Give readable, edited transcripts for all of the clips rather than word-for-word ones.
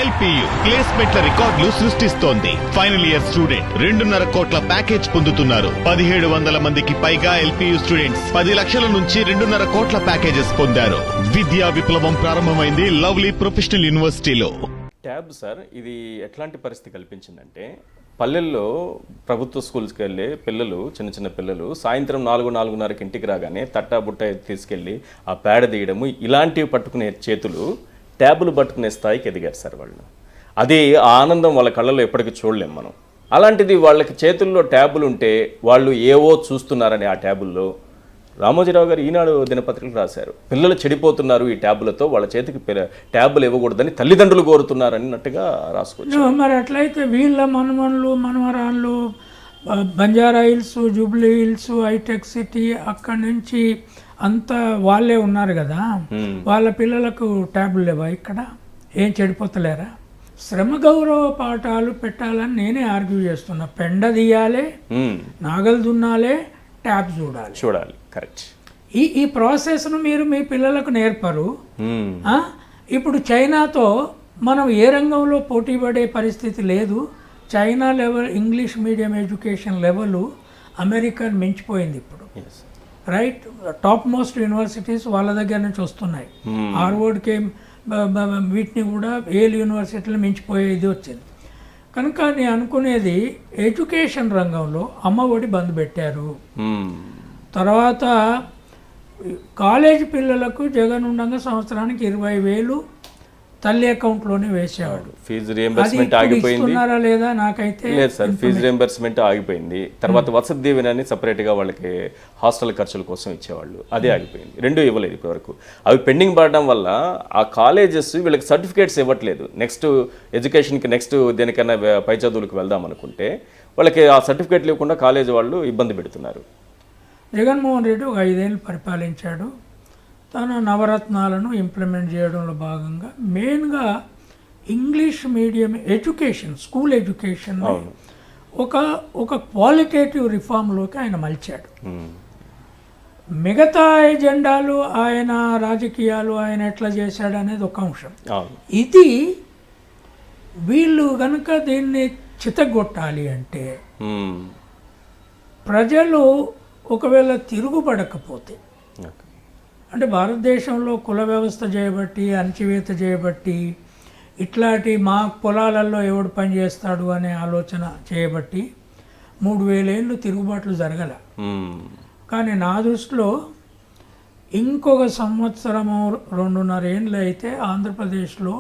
LPU ప్లేస్మెంట్ల రికార్డులు సృష్టిస్తోంది. Final year student 2.5 కోట్ల ప్యాకేజ్ పొందుతున్నారు. 1700 మందికి పైగా ఎల్పియు స్టూడెంట్స్ 10 లక్షల నుంచి 2.5 కోట్ల ప్యాకేజెస్ పొందారు. విద్యా విప్లవం ప్రారంభమైంది లవ్లీ ప్రొఫెషనల్ యూనివర్సిటీలో. ట్యాబ్ సార్, ఇది ఎట్లాంటి పరిస్థితి కల్పించిందంటే, పల్లెల్లో ప్రభుత్వ స్కూల్స్కి వెళ్ళే పిల్లలు, చిన్న చిన్న పిల్లలు సాయంత్రం 4-4:30కి ఇంటికి రాగానే తట్టా బుట్ట తీసుకెళ్ళి ఆ పేడ తీయడము, ఇలాంటివి పట్టుకునే చేతులు ట్యాబులు పట్టుకునే స్థాయికి ఎదిగారు సార్ వాళ్ళు. అది ఆ ఆనందం వాళ్ళ కళ్ళలో ఎప్పటికీ చూడలేం మనం. అలాంటిది వాళ్ళకి చేతుల్లో ట్యాబులు ఉంటే వాళ్ళు ఏవో చూస్తున్నారని ఆ ట్యాబుల్లో రామోజీరావు గారు ఈనాడు దినపత్రికలు రాశారు. పిల్లలు చెడిపోతున్నారు ఈ ట్యాబులతో, వాళ్ళ చేతికి ట్యాబులు ఇవ్వకూడదని తల్లిదండ్రులు కోరుతున్నారు అన్నట్టుగా రాసుకోవచ్చు. మరి అట్లయితే వీళ్ళ మనమన్లు మనవరాళ్ళు బంజారా హిల్స్, జూబ్లీ హిల్స్, హైటెక్ సిటీ అక్కడి నుంచి అంతా వాళ్ళే ఉన్నారు కదా, వాళ్ళ పిల్లలకు ట్యాబులు లేవా? ఇక్కడ ఏం చెడిపోతలేరా? శ్రమ గౌరవ పాఠాలు పెట్టాలని నేనే ఆర్గ్యూ చేస్తున్నా. పెండ తీయాలి, నాగలు దున్నాలే, ట్యాబ్ చూడాలి. కరెక్ట్. ఈ ప్రాసెస్ను మీరు మీ పిల్లలకు నేర్పరు. ఇప్పుడు చైనాతో మనం ఏ రంగంలో పోటీ పడే పరిస్థితి లేదు. China level English medium education level American మించిపోయింది ఇప్పుడు. రైట్, టాప్ మోస్ట్ యూనివర్సిటీస్ వాళ్ళ దగ్గర నుంచి వస్తున్నాయి. హార్వర్డ్కి వీటిని కూడా ఏల్ యూనివర్సిటీలు మించిపోయేది వచ్చింది. కనుక నేను అనుకునేది, ఎడ్యుకేషన్ రంగంలో అమ్మఒడి బంద్ పెట్టారు. తర్వాత కాలేజీ పిల్లలకు జగన్ ఉండగా సంవత్సరానికి 20,000 తల్లి అకౌంట్లోనే వేసేవాడు. ఫీజు రియంబర్స్మెంట్ ఆగిపోయింది లేదా? నాకైతే లేదు సార్, ఫీజు రియంబర్స్మెంట్ ఆగిపోయింది. తర్వాత వసతి దీవెనని సపరేట్గా వాళ్ళకి హాస్టల్ ఖర్చుల కోసం ఇచ్చేవాళ్ళు, అదే ఆగిపోయింది. రెండూ ఇవ్వలేదు ఇప్పటివరకు. అవి పెండింగ్ పడడం వల్ల ఆ కాలేజెస్ వీళ్ళకి సర్టిఫికేట్స్ ఇవ్వట్లేదు. నెక్స్ట్ ఎడ్యుకేషన్కి, నెక్స్ట్ దేనికైనా పై చదువులకు వెళ్దాం అనుకుంటే వాళ్ళకి ఆ సర్టిఫికేట్లు ఇవ్వకుండా కాలేజీ వాళ్ళు ఇబ్బంది పెడుతున్నారు. జగన్మోహన్ రెడ్డి ఒక 5 ఏళ్ళు పరిపాలించాడు. తన నవరత్నాలను ఇంప్లిమెంట్ చేయడంలో భాగంగా మెయిన్గా English medium education, school education ఒక క్వాలిటేటివ్ రిఫార్మ్లోకి ఆయన మలిచాడు. మిగతా ఎజెండాలు, ఆయన రాజకీయాలు ఆయన ఎట్లా చేశాడు అనేది ఒక అంశం. ఇది వీళ్ళు కనుక దీన్ని చితగొట్టాలి అంటే, ప్రజలు ఒకవేళ తిరుగుబడకపోతే, అంటే భారతదేశంలో కుల వ్యవస్థ చేయబట్టి, అణచివేత చేయబట్టి, ఇట్లాంటి మా పొలాలలో ఎవడు పని చేస్తాడు అనే ఆలోచన చేయబట్టి 3,000 ఏళ్ళు తిరుగుబాట్లు జరగల. కానీ నా దృష్టిలో ఇంకొక 1 సంవత్సరము 2.5 ఏళ్ళు అయితే ఆంధ్రప్రదేశ్లో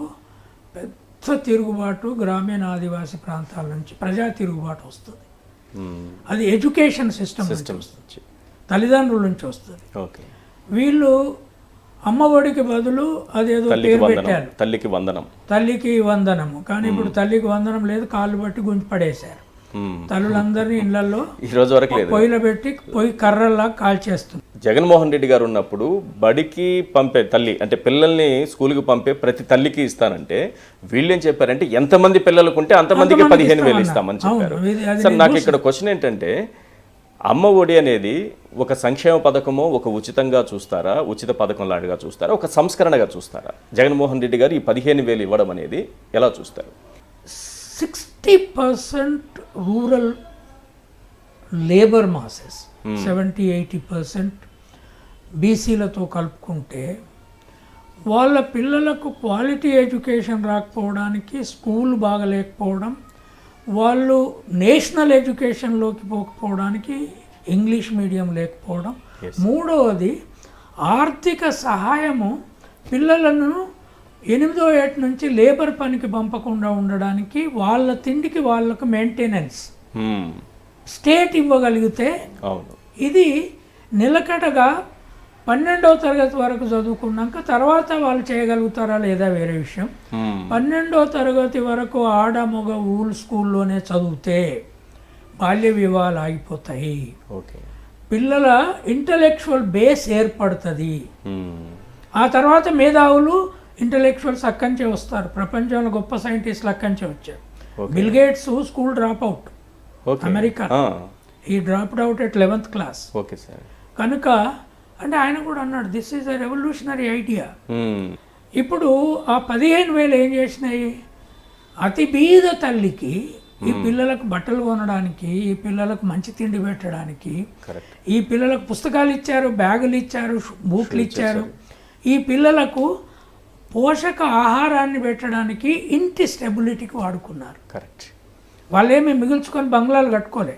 పెద్ద తిరుగుబాటు గ్రామీణ ఆదివాసీ ప్రాంతాల నుంచి ప్రజా తిరుగుబాటు వస్తుంది. అది ఎడ్యుకేషన్ సిస్టమ్ నుంచి, తల్లిదండ్రుల నుంచి వస్తుంది. వీళ్ళు అమ్మఒడికి బదులు అదేదో పేరు పెట్టారు, తల్లికి వందనము. కానీ ఇప్పుడు తల్లికి వందనం లేదు, కాళ్ళు బట్టి గుంజి పడేశారు. తల్లులందరినీ ఇళ్లలో పొయ్యిలో పెట్టి పొయ్యి కర్రల్లా కాల్చేస్తుంది. జగన్మోహన్ రెడ్డి గారు ఉన్నప్పుడు బడికి పంపే తల్లి, అంటే పిల్లల్ని స్కూల్కి పంపే ప్రతి తల్లికి ఇస్తానంటే, వీళ్ళేం చెప్పారంటే ఎంతమంది పిల్లలకు ఉంటే అంతమందికి 15,000 ఇస్తామని చెప్పారు. సార్, నాకు ఇక్కడ క్వశ్చన్ ఏంటంటే, అమ్మ ఒడి అనేది ఒక సంక్షేమ పథకమో, ఒక ఉచితంగా చూస్తారా, ఉచిత పథకం లాంటిగా చూస్తారా, ఒక సంస్కరణగా చూస్తారా? జగన్మోహన్ రెడ్డి గారు ఈ 15,000 ఇవ్వడం అనేది ఎలా చూస్తారు? 60% రూరల్ లేబర్ మాసెస్, 70-80% బీసీలతో కలుపుకుంటే, వాళ్ళ పిల్లలకు క్వాలిటీ ఎడ్యుకేషన్ రాకపోవడానికి, స్కూల్ బాగలేకపోవడం, వాళ్ళు నేషనల్ ఎడ్యుకేషన్లోకి పోకపోవడానికి ఇంగ్లీష్ మీడియం లేకపోవడం, మూడవది ఆర్థిక సహాయము పిల్లలను 8వ ఏట నుంచి లేబర్ పనికి పంపకుండా ఉండడానికి, వాళ్ళ తిండికి వాళ్ళకు మెయింటెనెన్స్ స్టేట్ ఇవ్వగలిగితే, ఇది నిలకడగా 12వ తరగతి వరకు చదువుకున్నాక తర్వాత వాళ్ళు చేయగలుగుతారా లేదా వేరే విషయం. 12వ తరగతి వరకు ఆడ మగ ఊల్ స్కూల్లోనే చదివితే బాల్య వివాహాలు ఆగిపోతాయి. పిల్లల ఇంటలెక్చువల్ బేస్ ఏర్పడుతుంది. ఆ తర్వాత మేధావులు ఇంటలెక్చువల్స్ అక్కడి వస్తారు. ప్రపంచంలో గొప్ప సైంటిస్టులు అక్కడి వచ్చారు. Bill Gates school drop out, America. ఈ dropped out at 11th class. కనుక అంటే ఆయన కూడా అన్నాడు, this is a revolutionary idea. ఇప్పుడు ఆ 15,000 ఏం చేసినాయి? అతి బీద తల్లికి ఈ పిల్లలకు బట్టలు కొనడానికి, ఈ పిల్లలకు మంచి తిండి పెట్టడానికి, కరెక్ట్. ఈ పిల్లలకు పుస్తకాలు ఇచ్చారు, బ్యాగులు ఇచ్చారు, బూట్లు ఇచ్చారు, ఈ పిల్లలకు పోషక ఆహారాన్ని పెట్టడానికి ఇంటి స్టెబిలిటీకి వాడుకున్నారు. కరెక్ట్. వాళ్ళేమి మిగుల్చుకొని బంగ్లాలు కట్టుకోలే.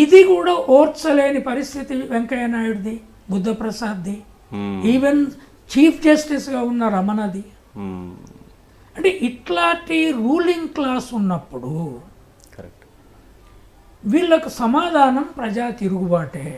ఇది కూడా ఓర్చలేని పరిస్థితి వెంకయ్య నాయుడుది, బుద్ధప్రసాద్ది, ఈవెన్ చీఫ్ జస్టిస్గా ఉన్న రమణది. అంటే ఇట్లాంటి రూలింగ్ క్లాస్ ఉన్నప్పుడు కరెక్ట్. వీళ్ళకు సమాధానం ప్రజా తిరుగుబాటే.